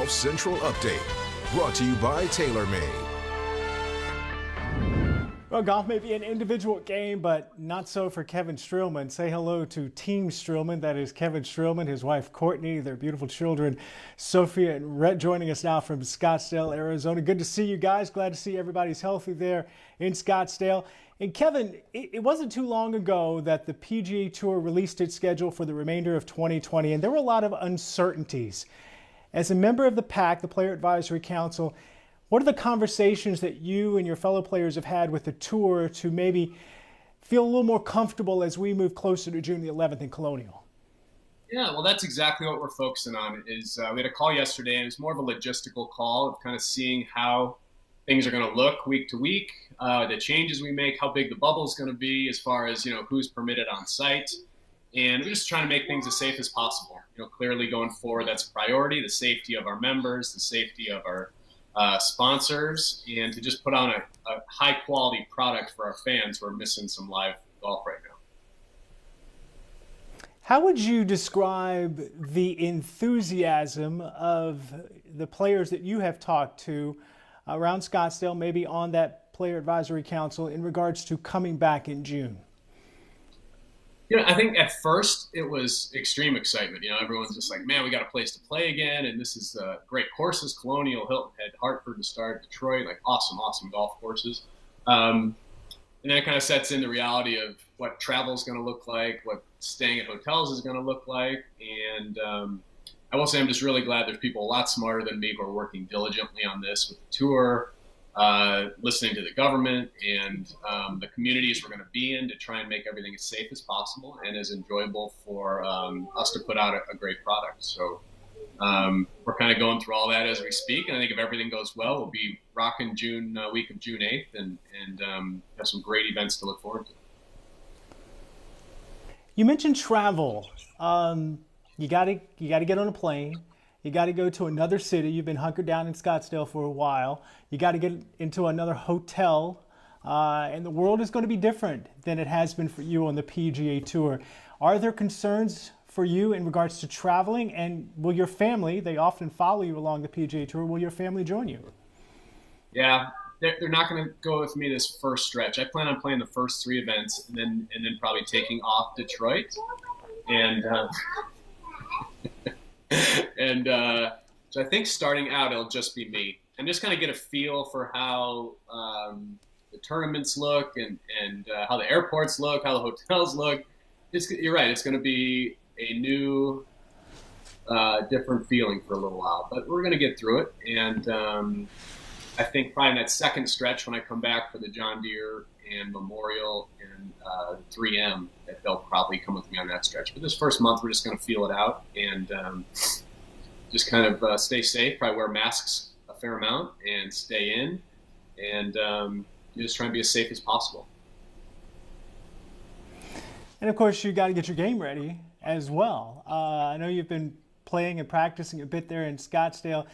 Golf Central Update, brought to you by TaylorMade. Well, golf may be an individual game, but not so for Kevin Streelman. Say hello to Team Streelman. That is Kevin Streelman, his wife Courtney, their beautiful children Sophia and Rhett, joining us now from Scottsdale, Arizona. Good to see you guys. Glad to see everybody's healthy there in Scottsdale. And Kevin, it wasn't too long ago that the PGA Tour released its schedule for the remainder of 2020, and there were a lot of uncertainties. As a member of the PAC, the Player Advisory Council, what are the conversations that you and your fellow players have had with the tour to maybe feel a little more comfortable as we move closer to June the 11th in Colonial? Yeah, well, that's exactly what we're focusing on. We had a call yesterday, and it's more of a logistical call of kind of seeing how things are going to look week to week, the changes we make, how big the bubble is going to be as far as, who's permitted on site. And we're just trying to make things as safe as possible. Clearly going forward, that's a priority, the safety of our members, the safety of our sponsors, and to just put on a high quality product for our fans who are missing some live golf right now. How would you describe the enthusiasm of the players that you have talked to around Scottsdale, maybe on that Player Advisory Council, in regards to coming back in June? I think at first it was extreme excitement. Everyone's just like, man, we got a place to play again. And this is great courses, Colonial, Hilton Head, Hartford to start, Detroit, like awesome golf courses. And then it kind of sets in the reality of what travel is going to look like, what staying at hotels is going to look like. And I will say I'm just really glad there's people a lot smarter than me who are working diligently on this with the tour, listening to the government and the communities we're going to be in to try and make everything as safe as possible and as enjoyable for us to put out a great product. So we're kind of going through all that as we speak, and I think if everything goes well, we'll be rocking week of June 8th and have some great events to look forward to. You mentioned travel. You got to get on a plane. You got to go to another city. You've been hunkered down in Scottsdale for a while. You got to get into another hotel. And the world is going to be different than it has been for you on the PGA Tour. Are there concerns for you in regards to traveling? And will your family, they often follow you along the PGA Tour, will your family join you? Yeah, they're not going to go with me this first stretch. I plan on playing the first three events and then probably taking off Detroit. And so I think starting out, it'll just be me and just kind of get a feel for how the tournaments look and how the airports look, how the hotels look. You're right. It's going to be a new, different feeling for a little while, but we're going to get through it. And I think probably in that second stretch when I come back for the John Deere and Memorial and 3M, that they'll probably come with me on that stretch. But this first month, we're just going to feel it out and just kind of stay safe, probably wear masks a fair amount and stay in and just try and be as safe as possible. And of course, you got to get your game ready as well. I know you've been playing and practicing a bit there in Scottsdale,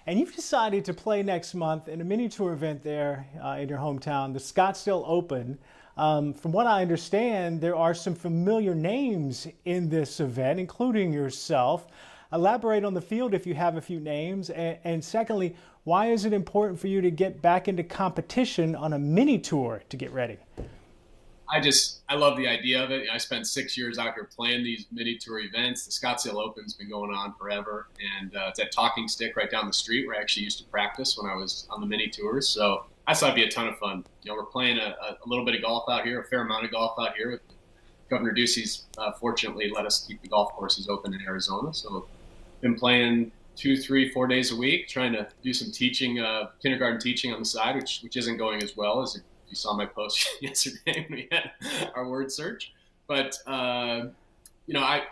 and you've decided to play next month in a mini tour event there in your hometown, the Scottsdale Open. From what I understand, there are some familiar names in this event, including yourself. Elaborate on the field if you have a few names. And secondly, why is it important for you to get back into competition on a mini tour to get ready? I love the idea of it. I spent 6 years out here playing these mini tour events. The Scottsdale Open's been going on forever. And it's at Talking Stick right down the street where I actually used to practice when I was on the mini tours. So I thought it'd be a ton of fun. We're playing a little bit of golf out here, a fair amount of golf out here. Governor Ducey's fortunately let us keep the golf courses open in Arizona. So been playing 2, 3, 4 days a week, trying to do some teaching, kindergarten teaching on the side, which isn't going as well as you saw my post yesterday when we had our word search. But to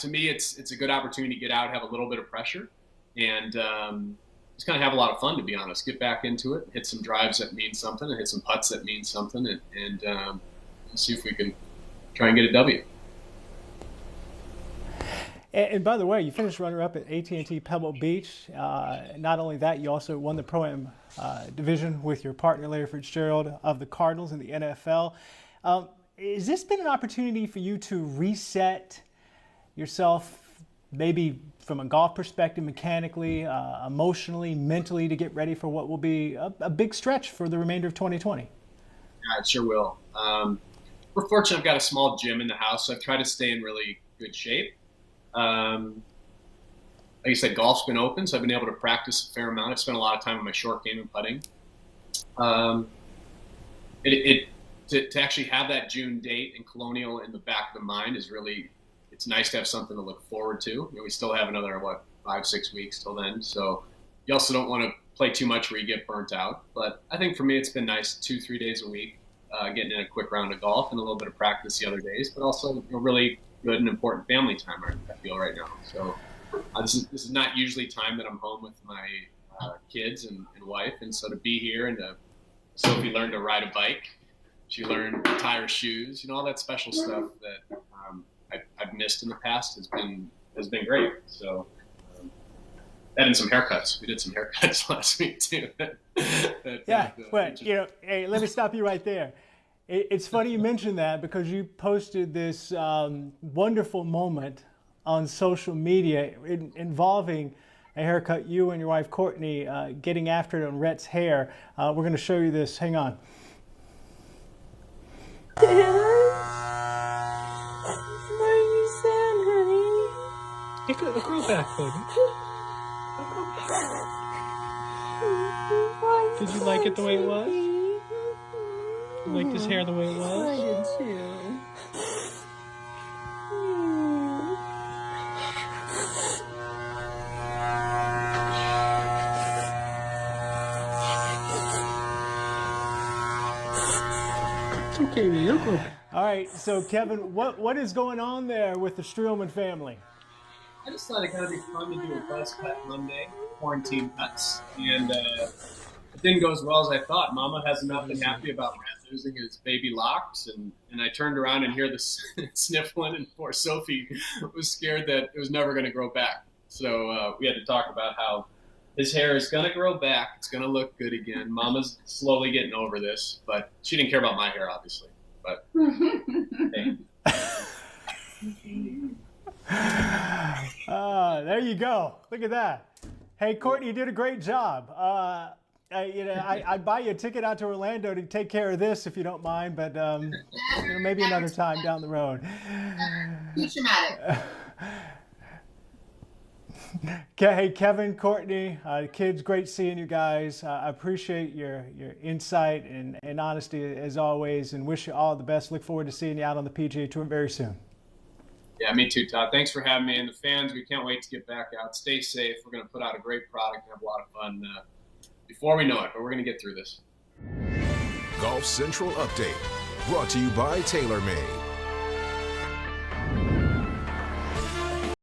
me, it's a good opportunity to get out, have a little bit of pressure, and just kind of have a lot of fun, to be honest. Get back into it, hit some drives that mean something, and hit some putts that mean something, and see if we can try and get a W. And by the way, you finished runner-up at AT&T Pebble Beach. Not only that, you also won the Pro-Am division with your partner, Larry Fitzgerald, of the Cardinals in the NFL. Has this been an opportunity for you to reset yourself, maybe from a golf perspective, mechanically, emotionally, mentally, to get ready for what will be a big stretch for the remainder of 2020? Yeah, it sure will. We're fortunate I've got a small gym in the house, so I've tried to stay in really good shape. Like I said, golf's been open, so I've been able to practice a fair amount. I've spent a lot of time on my short game and putting. To actually have that June date in Colonial in the back of the mind is really, it's nice to have something to look forward to. You know, we still have another, 5-6 weeks till then. So you also don't want to play too much where you get burnt out. But I think for me, it's been nice 2-3 days a week, getting in a quick round of golf and a little bit of practice the other days, but also really good and important family time, I feel right now. So this is not usually time that I'm home with my kids and wife. And so to be here and Sophie learned to ride a bike. She learned to tie her shoes, all that special stuff that I've missed in the past has been great. So that and some haircuts. We did some haircuts last week too. Yeah, but hey, let me stop you right there. It's funny you mentioned that because you posted this wonderful moment on social media involving a haircut, you and your wife Courtney getting after it on Rhett's hair. We're going to show you this. Hang on. Dad? Why are you sad, honey? Grow back, baby. Did you like it the way it was? You liked his hair the way it was? I did too. It's okay, man. You'll grow back. All right, so Kevin, what is going on there with the Streelman family? I just thought it kind of be fun to do a buzz cut Monday, quarantine cuts, and it didn't go as well as I thought. Mama has not been happy about Matt losing his baby locks, and I turned around and hear this sniffling, and poor Sophie was scared that it was never going to grow back. So we had to talk about how his hair is going to grow back. It's going to look good again. Mama's slowly getting over this, but she didn't care about my hair, obviously. But hey. There you go. Look at that. Hey, Courtney, you did a great job. I'd buy you a ticket out to Orlando to take care of this if you don't mind, but maybe another time down the road. Too traumatic. Hey, Kevin, Courtney, kids, great seeing you guys. I appreciate your insight and honesty as always, and wish you all the best. Look forward to seeing you out on the PGA Tour very soon. Yeah, me too, Todd. Thanks for having me. And the fans, we can't wait to get back out. Stay safe. We're going to put out a great product and have a lot of fun before we know it, but we're going to get through this. Golf Central Update, brought to you by TaylorMade.